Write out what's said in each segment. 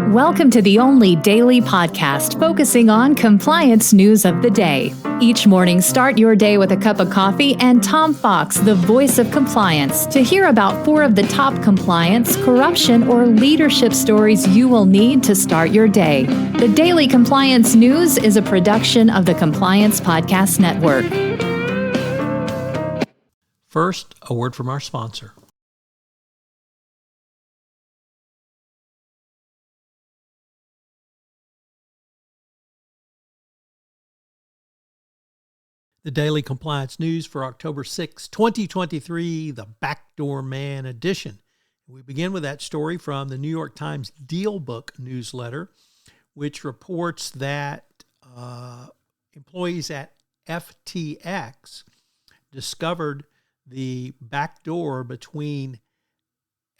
Welcome to the only daily podcast focusing on compliance news of the day. Each morning, start your day with a cup of coffee and Tom Fox, the voice of compliance, to hear about 4 of the top compliance, corruption, or leadership stories you will need to start your day. The Daily Compliance News is a production of the Compliance Podcast Network. First, a word from our sponsor. The Daily Compliance News for October 6, 2023, the Backdoor Man edition. We begin with that story from the New York Times Deal Book newsletter, which reports that employees at FTX discovered the backdoor between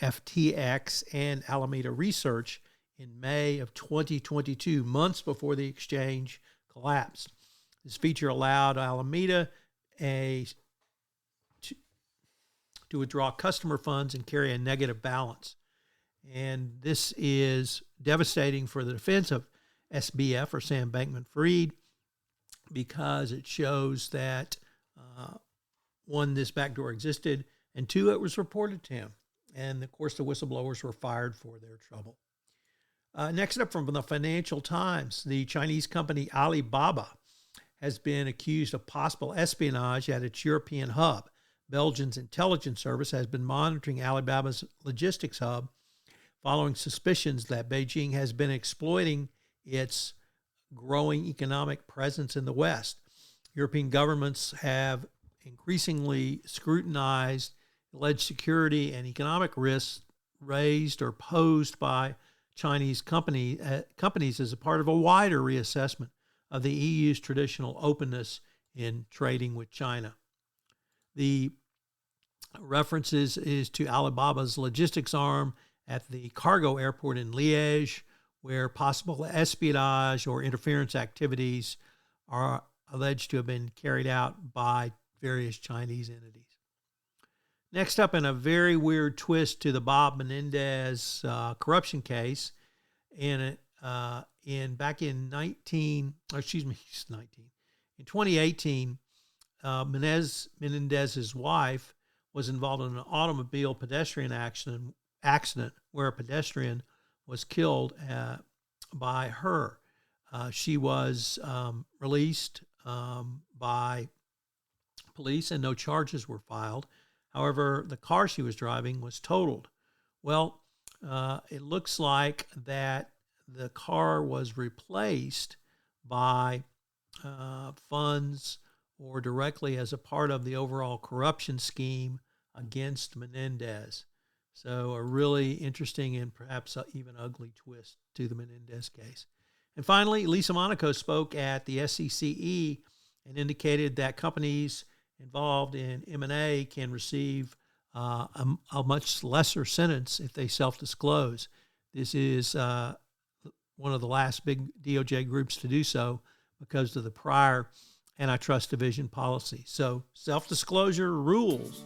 FTX and Alameda Research in May of 2022, months before the exchange collapsed. This feature allowed Alameda to withdraw customer funds and carry a negative balance. And this is devastating for the defense of SBF, or Sam Bankman-Fried, because it shows that, one, this backdoor existed, and 2, it was reported to him. And, of course, the whistleblowers were fired for their trouble. Next up from the Financial Times, the Chinese company Alibaba has been accused of possible espionage at its European hub. Belgium's intelligence service has been monitoring Alibaba's logistics hub following suspicions that Beijing has been exploiting its growing economic presence in the West. European governments have increasingly scrutinized alleged security and economic risks raised or posed by Chinese companies as a part of a wider reassessment of the EU's traditional openness in trading with China. The references is to Alibaba's logistics arm at the cargo airport in Liège, where possible espionage or interference activities are alleged to have been carried out by various Chinese entities. Next up, in a very weird twist to the Bob Menendez corruption case, in 2018, Menendez's wife was involved in an automobile pedestrian accident where a pedestrian was killed by her. She was released by police and no charges were filed. However, the car she was driving was totaled. Well, it looks like that the car was replaced by funds or directly as a part of the overall corruption scheme against Menendez. So a really interesting and perhaps even ugly twist to the Menendez case. And finally, Lisa Monaco spoke at the SECE and indicated that companies involved in M&A can receive a much lesser sentence if they self-disclose. This is one of the last big DOJ groups to do so because of the prior antitrust division policy. So self-disclosure rules.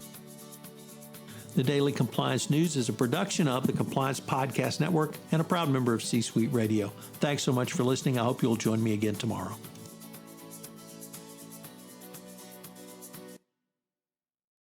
The Daily Compliance News is a production of the Compliance Podcast Network and a proud member of C-Suite Radio. Thanks so much for listening. I hope you'll join me again tomorrow.